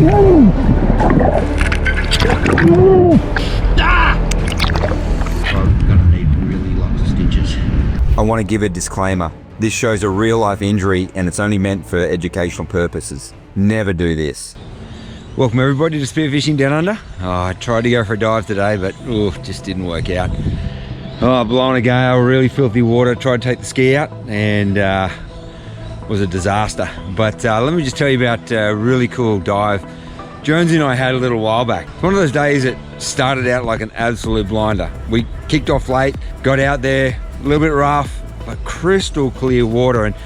I'm gonna need really lots of stitches. I want to give a disclaimer. This show's a real life injury and it's only meant for educational purposes. Never do this. Welcome everybody to Spearfishing Down Under. I tried to go for a dive today, but just didn't work out. Blowing a gale, really filthy water. Tried to take the ski out and was a disaster. But let me just tell you about a really cool dive Jonesy and I had a little while back. It's one of those days that started out like an absolute blinder. We kicked off late, got out there, a little bit rough, but crystal clear water. And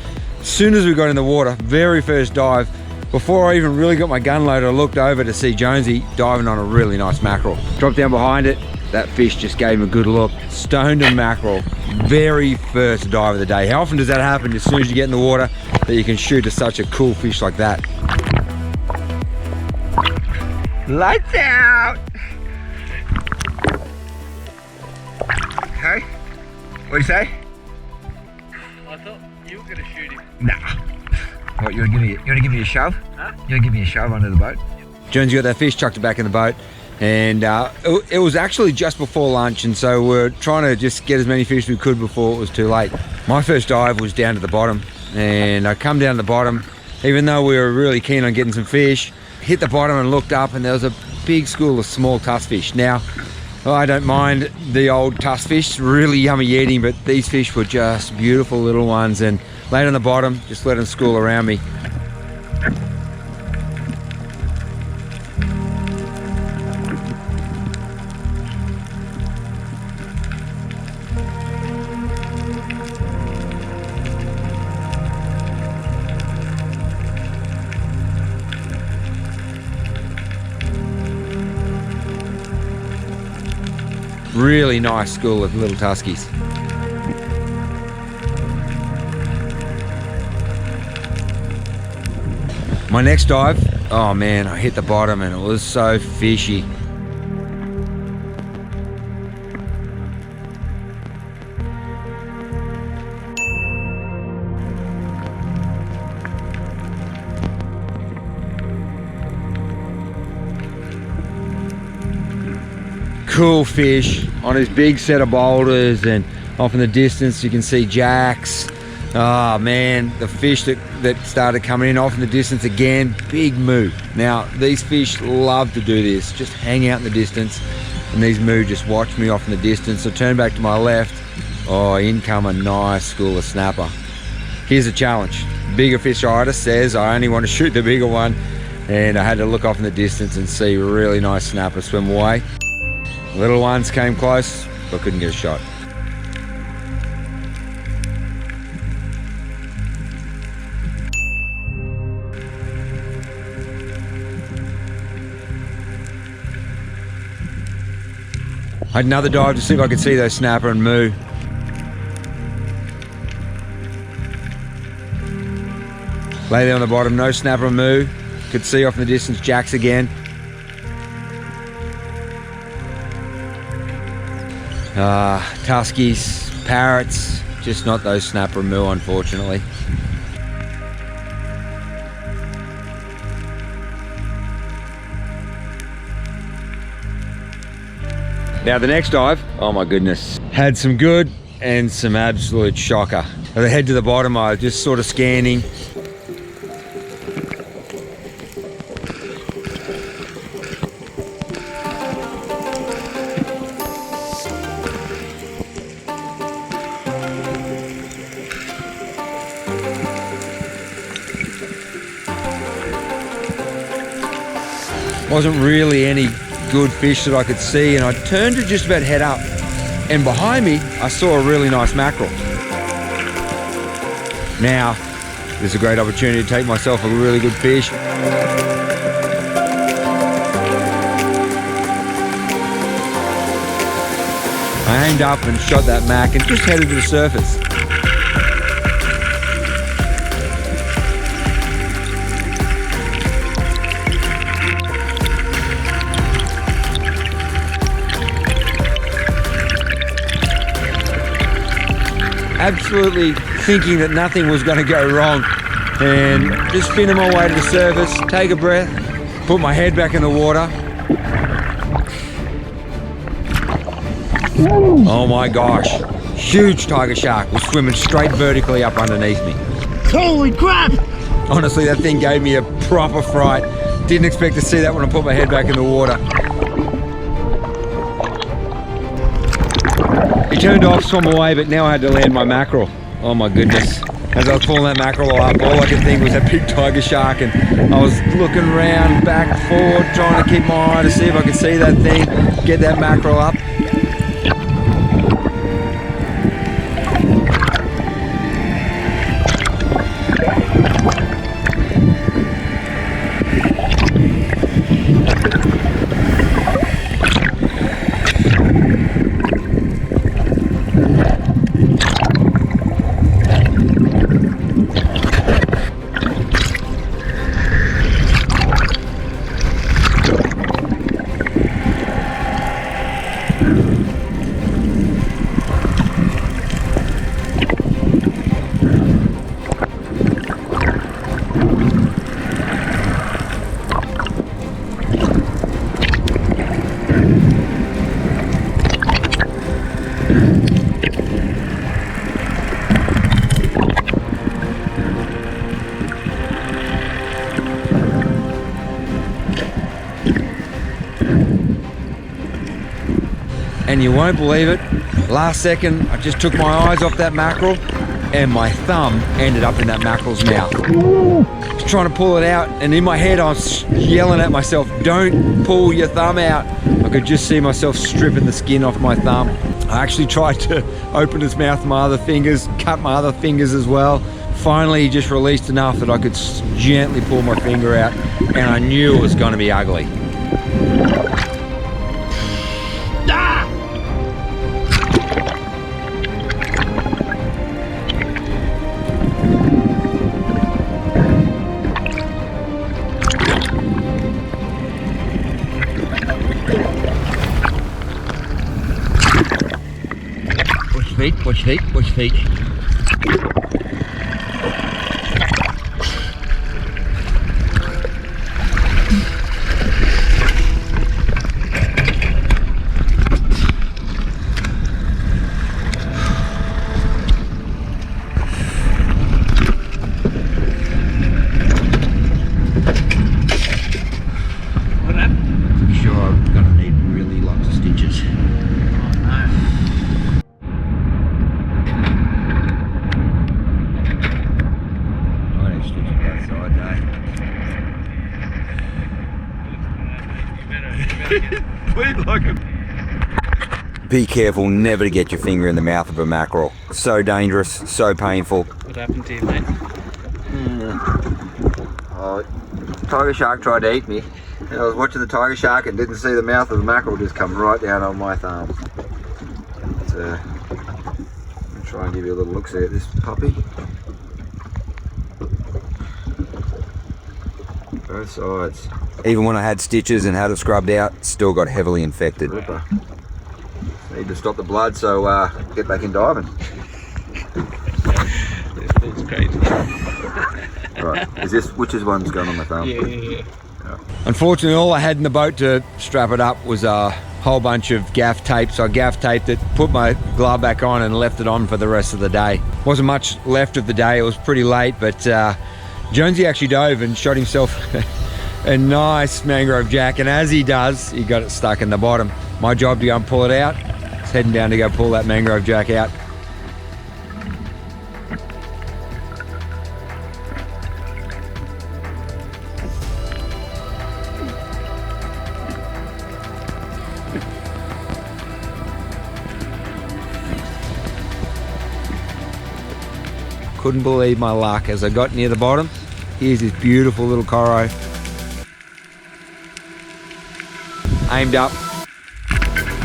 as soon as we got in the water, very first dive, before I even really got my gun loaded, I looked over to see Jonesy diving on a really nice mackerel. Dropped down behind it, that fish just gave him a good look. Stoned a mackerel, very first dive of the day. How often does that happen as soon as you get in the water that you can shoot at such a cool fish like that? Lights out! Okay, what do you say? I thought you were going to shoot him. Nah. What, you want to give me a shove? Huh? You want to give me a shove under the boat? Jonesy got that fish, chucked it back in the boat, and it was actually just before lunch, and so we're trying to just get as many fish as we could before it was too late. My first dive was down to the bottom, and I come down to the bottom, even though we were really keen on getting some fish, hit the bottom and looked up, and there was a big school of small tusk fish. Now, I don't mind the old tusk fish, really yummy eating, but these fish were just beautiful little ones, and laid on the bottom, just let them school around me. Really nice school of little tuskies. My next dive, oh man, I hit the bottom and it was so fishy. Cool fish on his big set of boulders, and off in the distance you can see jacks. Oh man, the fish that started coming in off in the distance again, big moo. Now these fish love to do this, just hang out in the distance, and these moo just watch me off in the distance. So turn back to my left, oh, in come a nice school of snapper. Here's a challenge. Bigger fish artist says I only want to shoot the bigger one, and I had to look off in the distance and see really nice snapper swim away. Little ones came close, but couldn't get a shot. I had another dive to see if I could see those snapper and moo. Lay there on the bottom, no snapper and moo. Could see off in the distance jacks again. Tuskies, parrots, just not those snapper and moo, unfortunately. Now the next dive, oh my goodness, had some good and some absolute shocker. At the head to the bottom, I was just sort of scanning. Wasn't really any good fish that I could see, and I turned to just about head up, and behind me I saw a really nice mackerel. Now there's a great opportunity to take myself a really good fish. I aimed up and shot that mac and just headed to the surface. Absolutely thinking that nothing was going to go wrong, and just spinning my way to the surface, take a breath, Put my head back in the water. Oh my gosh, huge tiger shark was swimming straight vertically up underneath me. Holy crap! Honestly, that thing gave me a proper fright. Didn't expect to see that when I put my head back in the water. He turned off, swam away, but now I had to land my mackerel. Oh my goodness. As I was pulling that mackerel up, all I could think was that big tiger shark, and I was looking around, back, forward, trying to keep my eye to see if I could see that thing, get that mackerel up. And you won't believe it, last second I just took my eyes off that mackerel and my thumb ended up in that mackerel's mouth. I was trying to pull it out, and in my head I was yelling at myself, don't pull your thumb out. I could just see myself stripping the skin off my thumb. I actually tried to open his mouth with my other fingers, cut my other fingers as well. Finally he just released enough that I could gently pull my finger out, and I knew it was going to be ugly. Watch your feet, watch your feet. What happened? Pretty sure I'm gonna need really lots of stitches. Be careful never to get your finger in the mouth of a mackerel. So dangerous, so painful. What happened to you, mate? Oh, tiger shark tried to eat me. And I was watching the tiger shark and didn't see the mouth of the mackerel just come right down on my thumb. I'll try and give you a little look-see at this puppy. Both sides. Even when I had stitches and had it scrubbed out, still got heavily infected. Ripper. Need to stop the blood, so get back in diving. It's crazy. Right, which one's going on my thumb? Yeah. Unfortunately, all I had in the boat to strap it up was a whole bunch of gaff tape, so I gaff taped it, put my glove back on and left it on for the rest of the day. Wasn't much left of the day, it was pretty late, but Jonesy actually dove and shot himself a nice mangrove jack, and as he does, he got it stuck in the bottom. My job to go and pull it out. He's heading down to go pull that mangrove jack out. Couldn't believe my luck. As I got near the bottom, here's this beautiful little coral. Aimed up,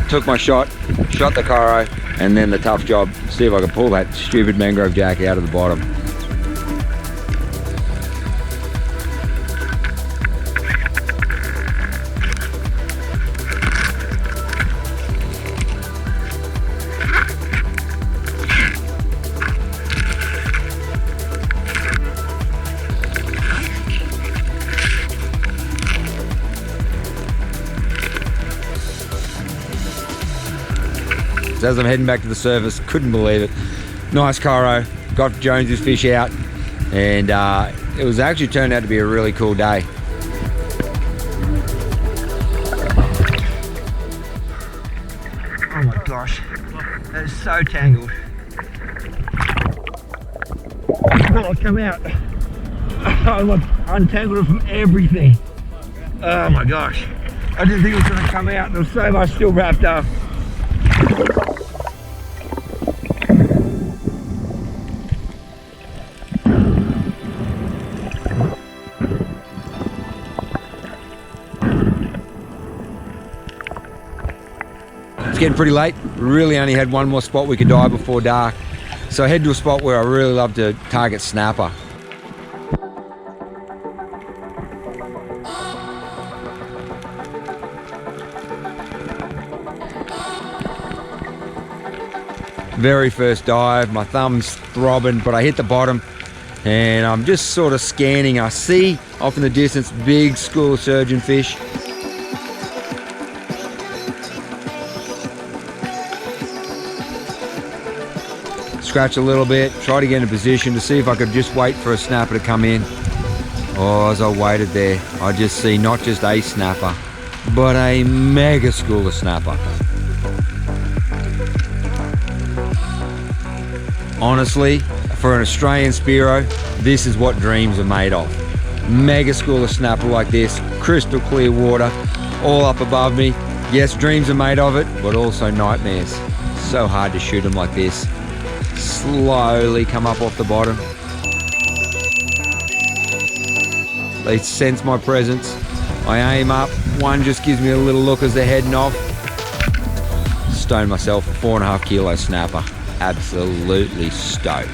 took my shot the coral, and then the tough job, see if I could pull that stupid mangrove jack out of the bottom. So as I'm heading back to the surface, couldn't believe it. Nice chiro, got Jones's fish out, and it was actually turned out to be a really cool day. Oh my gosh, that is so tangled. Oh, come out. I'm untangled it from everything. Oh my gosh. I didn't think it was going to come out. There was so much still wrapped up. It's getting pretty late. Really only had one more spot we could dive before dark. So I head to a spot where I really love to target snapper. Very first dive, my thumb's throbbing, but I hit the bottom and I'm just sort of scanning. I see off in the distance big school of surgeonfish. Scratch a little bit, try to get in a position to see if I could just wait for a snapper to come in. Oh, as I waited there, I just see not just a snapper, but a mega school of snapper. Honestly, for an Australian Spearo, this is what dreams are made of. Mega school of snapper like this, crystal clear water, all up above me. Yes, dreams are made of it, but also nightmares. So hard to shoot them like this. Slowly come up off the bottom. They sense my presence. I aim up, one just gives me a little look as they're heading off. Stoned myself a 4.5 kilo snapper. Absolutely stoked.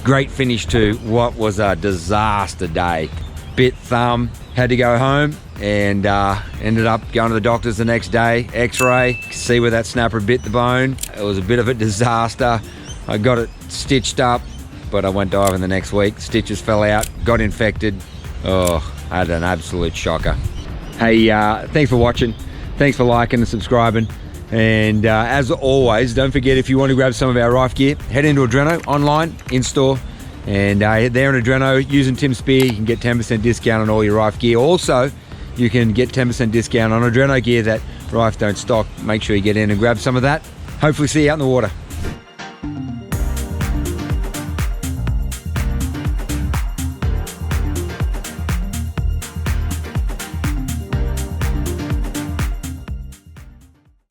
Great finish to what was a disaster day. Bit thumb, had to go home, and ended up going to the doctors the next day, x-ray, see where that snapper bit the bone. It was a bit of a disaster. I got it stitched up, but I went diving the next week. Stitches fell out, got infected. Oh, I had an absolute shocker. Hey, thanks for watching. Thanks for liking and subscribing. And as always, don't forget, if you want to grab some of our Rife gear, head into Adreno online, in-store, and there in Adreno, using Tim Spear, you can get 10% discount on all your Rife gear. Also, you can get 10% discount on Adreno gear that Rife don't stock. Make sure you get in and grab some of that. Hopefully see you out in the water.